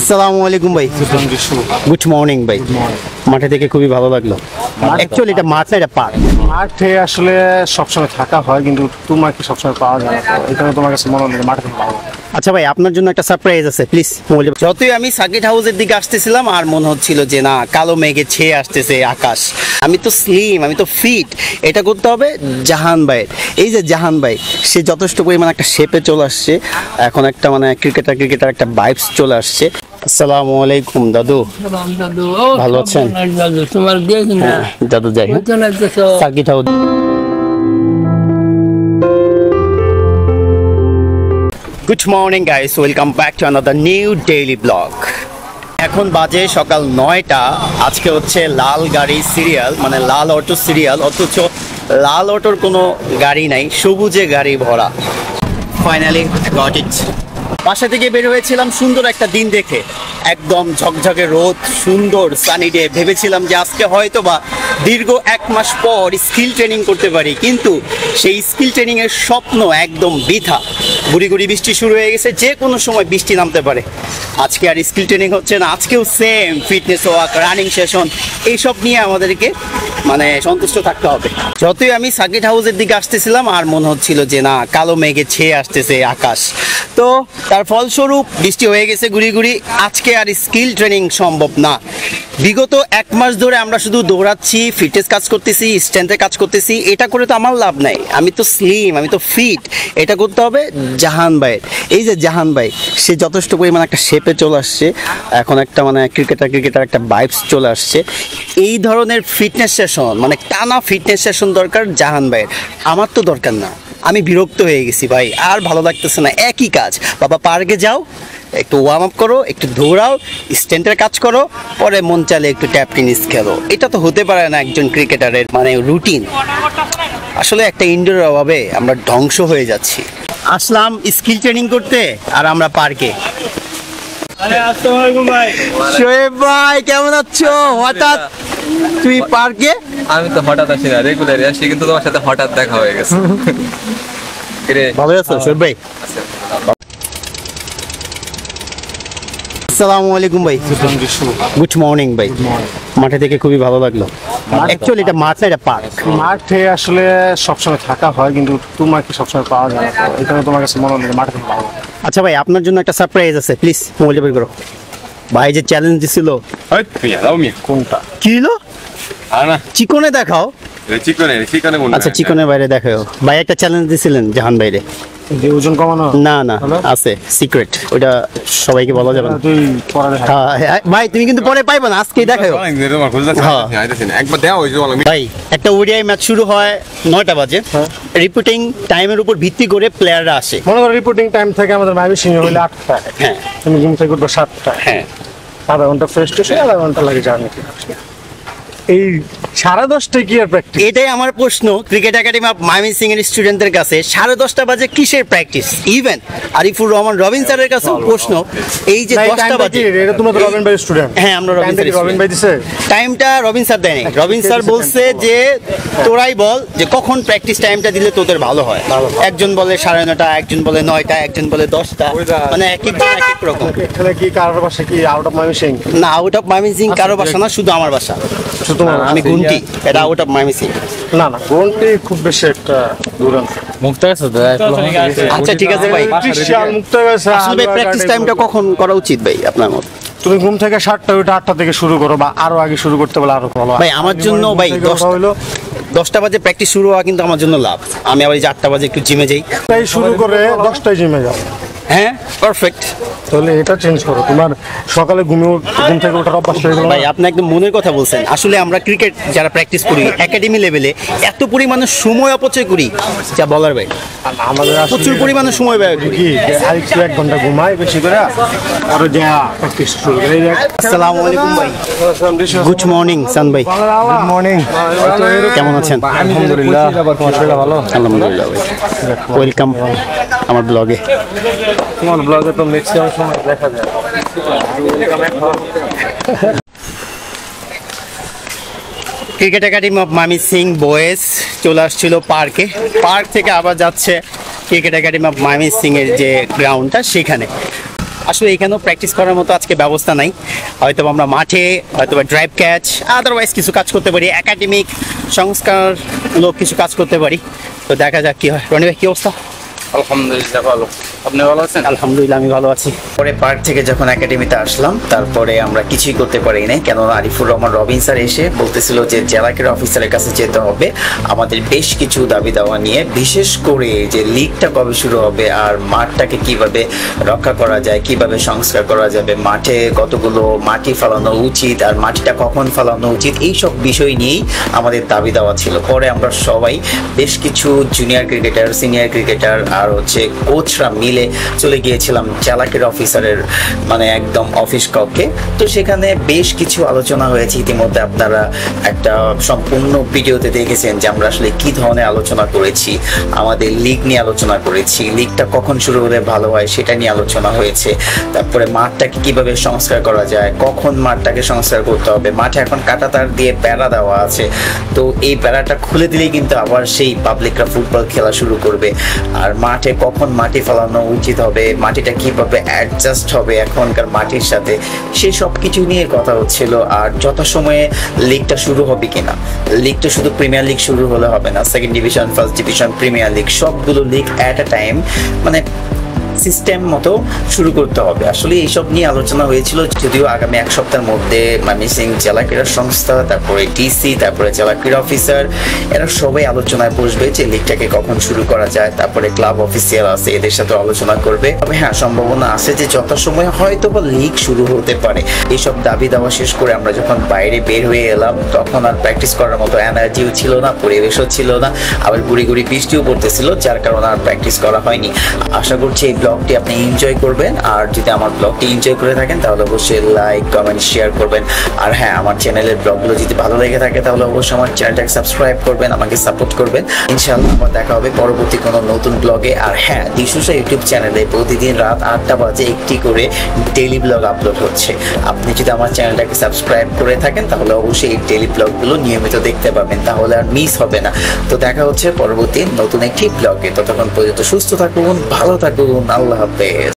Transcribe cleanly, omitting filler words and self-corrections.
আসসালামু আলাইকুম ভাই। গুড মর্নিং ভাই। মাঠে থেকে খুবই ভালো লাগলো। অ্যাকচুয়ালি এটা মাঠ না, এটা পার্ক। মাঠে আসলে সবসময় থাকা হয়, কিন্তু তোমাকে সবসময় পাওয়া যায় না, এটা তোমার কাছে মনে হলো মাঠে থেকে পাওয়া। আচ্ছা ভাই, আপনার জন্য একটা সারপ্রাইজ আছে, প্লিজ। যতই আমি সার্কিট হাউসের দিকে আসতেছিলাম আর মনে হচ্ছিল যে না, কালো মেঘে ছেয়ে আসতেছে আকাশ। আমি তো স্লিম, আমি তো ফিট, এটা করতে হবে জাহান ভাইয়ের। এই যে জাহান ভাই, সে যথেষ্ট পরিমাণ একটা শেপে চলে আসছে, এখন একটা মানে ক্রিকেটার একটা ভাইবস চলে আসছে। আসসালামু আলাইকুম দাদু। ভালো আছেন দাদু? যাই circuit house. Good morning guys, welcome back to another new daily blog. এখন বাজে সকাল 9টা। আজকে হচ্ছে লাল গাড়ি সিরিয়াল, মানে লাল অটো সিরিয়াল, অথচ লাল অটোর কোনো গাড়ি নাই, সবুজে গাড়ি ভরা। Finally got it. বাসা থেকে বের হয়েছিলাম সুন্দর একটা দিন দেখে, একদম ঝকঝকে রোদ, সুন্দর সানি ডে। ভেবেছিলাম যে আজকে হয়তো বা দীর্ঘ 1 মাস পর স্কিল ট্রেনিং করতে পারি, কিন্তু সেই স্কিল ট্রেনিং এর স্বপ্ন একদম বৃথা। গুড়ি গুড়ি বৃষ্টি শুরু হয়ে গেছে, যে কোনো সময় বৃষ্টি নামতে পারে। আজকে আর স্কিল ট্রেনিং হচ্ছে না, আজকেও same fitness walk, running session, এইসব নিয়ে আমাদেরকে মানে সন্তুষ্ট থাকতে হবে। যতই আমি সার্কিট হাউসের দিকে আসতেছিলাম আর মনে হচ্ছিল যে না, কালো মেঘে ছেয়ে আসতেছে আকাশ, তো তার ফলস্বরূপ বৃষ্টি হয়ে গেছে গুড়ি গুড়ি। আজকে আর স্কিল ট্রেনিং সম্ভব না। বিগত 1 মাস ধরে আমরা শুধু দৌড়াচ্ছি, ফিটনেস কাজ করতেছি, স্ট্রেংথের কাজ করতেছি, এটা করে তো আমার লাভ নাই। আমি তো স্লিম, আমি তো ফিট, এটা করতে হবে জাহান ভাইয়ের। এই যে জাহান ভাই, সে যথেষ্ট পরিমাণ একটা শেপে চলে আসছে, এখন একটা মানে ক্রিকেটার একটা ভাইবস চলে আসছে। এই ধরনের ফিটনেস সেশন, মানে টানা ফিটনেস সেশন দরকার জাহান ভাইয়ের। আমার তো দরকার না, আমি বিরক্ত হয়ে গেছি ভাই, আর ভালো লাগতেছে না। একই কাজ, বাবা পার্কে যাও, একটু ওয়ার্ম আপ করো, একটু দৌড়াও, স্ট্রেন্থের কাজ করো, পরে মন চালে একটু ট্যাপ টেনিস খেলো। এটা তো হতে পারে না একজন ক্রিকেটারের মানে রুটিন। আসলে একটা ইনডোরের অভাবে আমরা ধ্বংস হয়ে যাচ্ছি। আসলাম স্কিল ট্রেনিং করতে আর আমরা পার্কে। শোয়েব ভাই কেমন আছো? হঠাৎ তুই পার্কে? আমি তো হঠাৎ আসি না, রেগুলারই আসি, কিন্তু তোমার সাথে হঠাৎ দেখা হয়ে গেছে। ভালো আছো শোয়েব ভাই? আসসালামু আলাইকুম ভাই। গুড মর্নিং ভাই। মাঠে থেকে খুবই ভালো লাগলো। অ্যাকচুয়ালি এটা মাঠ না, এটা পার্ক। মাঠে আসলে সবসময় থাকা হয়, কিন্তু তোমাকে সবসময় পাওয়া যায় না, এটা তোমার কাছে মনে হলো মাঠে থেকে পাওয়া। আচ্ছা ভাই, আপনার জন্য একটা সারপ্রাইজ আছে, প্লিজ মোবাইল বের করো। ভাই যে চ্যালেঞ্জ দিছিল, কোনটা? কি হলো? চিকনে দেখাও। আচ্ছা, চিকনের বাইরে দেখাও। ভাই একটা চ্যালেঞ্জ দিছিলেন জাহান বাইরে, যে ওজন কমানো? না না, আছে সিক্রেট, ওটা সবাইকে বলা যাবে না। তুই পরে দেখা। হ্যাঁ ভাই, তুমি কিন্তু পরে পাইবা না, আজকেই দেখাও। ভাই একটা ওডিআই ম্যাচ শুরু হয় 9টা বাজে, রিপোর্টিং টাইমের উপর ভিত্তি করে প্লেয়াররা আসে। মনে করো রিপোর্টিং টাইম থেকে আমাদের মাইমি সিং হইলে 8টা, হ্যাঁ তুমি ঘুম থেকে উঠবো 7টা, হ্যাঁ, আধা ঘন্টা ফ্রেশ ট্রেশ, আধা ঘন্টা লাগে জার্নি। এই 10:30টায় কি আর প্র্যাকটিস? এটাই আমার প্রশ্ন ক্রিকেট একাডেমি অফ ময়মনসিংহ এর স্টুডেন্টদের কাছে, 10:30 বাজে কিসের প্র্যাকটিস? ইভেন আরিফুর রহমান রবিন স্যারের কাছে প্রশ্ন, এই যে 10টা বাজে, এটা তোমরা তো রবিন ভাই স্টুডেন্ট। হ্যাঁ, আমরা রবিন ভাই দিছে টাইমটা, রবিন স্যার দেয়নি। রবিন স্যার বলছে যে তোরাই বল যে কখন প্র্যাকটিস টাইমটা দিলে তোদের ভালো হয়। একজন বলে 9:30, একজন বলে 9টা, একজন বলে 10টা, মানে এক একজন এক এক রকম। এখানে কি কারোর বাসা কি আউট অফ ময়মনসিংহ? না, আউট অফ ময়মনসিংহ কারো বাসা না, শুধু আমার বাসা। আমি গুনটি, এটা আউট অফ ময়মনসিংহ। না না, গুনটি খুব বেশি একটা দূরান্ত। আচ্ছা ঠিক আছে ভাই, আসলে প্র্যাকটিস টাইমটা কখন করা উচিত ভাই আপনার মতে? তুমি ঘুম থেকে 7টা ওইটা 8টা থেকে শুরু করো, বা আরো আগে শুরু করতে বলে আরো ভালো ভাই। আমার জন্য ভাই 10টা বাজে প্র্যাকটিস শুরু হওয়া কিন্তু আমার জন্য লাভ। আমি আবার 8টা বাজে একটু জিমে যাই, তাই শুরু করে 10টায় জিমে যাও। হ্যাঁ পারফেক্ট। তাহলে এটা চেঞ্জ করো, তোমার সকালে ঘুম থেকে ওঠার অভ্যাস হয়ে গেল। ভাই আপনি একদম মনের কথা বলছেন। আসলে আমরা ক্রিকেট যারা প্র্যাকটিস করি একাডেমি লেভেলে, এত পরিমাণে সময় অপচয় করি যা বলার ভাই। আমাদের প্রচুর পরিমাণে সময় ব্যয় করি। কি আরেকটু 1 ঘন্টা ঘুমাই বেশি করে, আর যা প্র্যাকটিস শুরু করে। আসসালামু আলাইকুম ভাই। গুড মর্নিং সান ভাই। Good morning. কেমন আছেন? আলহামদুলিল্লাহ, ভালো। আলহামদুলিল্লাহ ভাই। ওয়েলকাম আমার ব্লগে। তোমার ব্লগে তো ম্যাক্সিমাম সময় দেখা যায়। Cricket academy of Mymensingh boys চলে আসছিল পার্কে, পার্ক থেকে আবার যাচ্ছে ক্রিকেট একাডেমি অফ ময়মনসিংহ এর যে গ্রাউন্ডটা সেখানে। আসলে এখানেও প্র্যাকটিস করার মতো আজকে ব্যবস্থা নাই, হয়তো আমরা মাঠে হয়তো ড্রাইভ ক্যাচ আদারওয়াইজ কিছু কাজ করতে পারি, একাডেমিক সংস্কারমূলক কিছু কাজ করতে পারি। তো দেখা যাক কি হয়। রনি ভাই কি অবস্থা? আলহামদুলিল্লাহ ভালো, আপনি ভালো আছেন? আলহামদুলিল্লাহ আমি ভালো আছি। পরে পার্ক থেকে যখন একাডেমিতে আসলাম তারপরে আমরা কিছুই করতে পারি নাই, কেননা আরিফুর রহমান রবিন স্যার এসে বলতেছিল যে জেলা ক্রীড়া অফিসারের কাছে যেতে হবে আমাদের বেশ কিছু দাবি দাওয়া নিয়ে, বিশেষ করে যে লিগটা কবে শুরু হবে আর মাঠটাকে কিভাবে রক্ষা করা যায়, কিভাবে সংস্কার করা যাবে, মাঠে কতগুলো মাটি ফেলানো উচিত আর মাটিটা কখন ফেলানো উচিত, এইসব বিষয় নিয়েই আমাদের দাবি দেওয়া ছিল। পরে আমরা সবাই বেশ কিছু জুনিয়র ক্রিকেটার, সিনিয়র ক্রিকেটার আর হচ্ছে কোচরা মিলে চলে গিয়েছিলাম জেলা ক্রীড়া অফিসারের মানে একদম অফিস কক্ষে। তো সেখানে বেশ কিছু আলোচনা হয়েছে, ইতিমধ্যে আপনারা একটা সম্পূর্ণ ভিডিওতে দেখেছেন যে আমরা আসলে কি ধরনের আলোচনা করেছি। আমাদের লিগ নিয়ে আলোচনা করেছি, লিগটা কখন শুরু হলে ভালো হয় সেটা নিয়ে আলোচনা হয়েছে। তারপরে মাঠটাকে কিভাবে সংস্কার করা যায়, কখন মাঠটাকে সংস্কার করতে হবে, মাঠে এখন কাঁটাতার দিয়ে বেড়া দেওয়া আছে, তো এই বেড়াটা খুলে দিলেই কিন্তু আবার সেই পাবলিকরা ফুটবল খেলা শুরু করবে। আর মাঠে কখন মাটি ফেলানো উচিত হবে, মাটিটা কিভাবে অ্যাডজাস্ট হবে এখনকার মাটির সাথে, সে সব কিছু নিয়ে কথা হচ্ছিল। আর যথাসময়ে লিগটা শুরু হবে কিনা, লিগটা শুধু প্রিমিয়ার লিগ শুরু হলে হবে না, second division, first division, premier league সবগুলো লিগ অ্যাট আ টাইম মানে সিস্টেম মতো শুরু করতে হবে। আসলে এইসব নিয়ে আলোচনা হয়েছিল, যদিও আগামী এক সপ্তাহের মধ্যে ময়মনসিংহ জেলা ক্রীড়া সংস্থা, তারপরে ডিসি, তারপরে জেলা ক্রীড়া অফিসার, এরা সবাই আলোচনায় বসবে যে লিগটাকে কখন শুরু করা যায়। তারপরে ক্লাব অফিসিয়াল আছে, এদের সাথে আলোচনা করবে। তবে হ্যাঁ, সম্ভাবনা আছে যে যথাসময়ে হয়তো বা লিগ শুরু হতে পারে। এইসব দাবি দাওয়া শেষ করে আমরা যখন বাইরে বের হয়ে এলাম তখন আর প্র্যাকটিস করার মতো এনার্জিও ছিল না, পরিবেশও ছিল না, আবার গুড়ি গুড়ি বৃষ্টিও পড়তেছিল, যার কারণে আর প্র্যাকটিস করা হয়নি। আশা করছি এই ব্লগটি আপনি এনজয় করবেন, আর যদি আমার ব্লগটি এনজয় করে থাকেন তাহলে অবশ্যই লাইক, কমেন্ট, শেয়ার করবেন। আর হ্যাঁ, আমার চ্যানেলের ব্লগগুলো যদি ভালো লেগে থাকে তাহলে অবশ্যই আমার চ্যানেলটাকে সাবস্ক্রাইব করবেন, আমাকে সাপোর্ট করবেন। ইনশাআল্লাহ আবার দেখা হবে পরবর্তী কোনো নতুন ব্লগে। আর হ্যাঁ, দিশুসা ইউটিউব চ্যানেলে প্রতিদিন রাত 8টা বাজে একটি করে ডেইলি ব্লগ আপলোড হচ্ছে। আপনি যদি আমার চ্যানেলটাকে সাবস্ক্রাইব করে থাকেন তাহলে অবশ্যই এই ডেইলি ব্লগগুলো নিয়মিত দেখতে পাবেন, তাহলে আর মিস হবে না। তো দেখা হচ্ছে পরবর্তী নতুন একটি ব্লগে। ততক্ষণ পর্যন্ত সুস্থ থাকুন, ভালো থাকুন, আল্লাহ হাফেজ।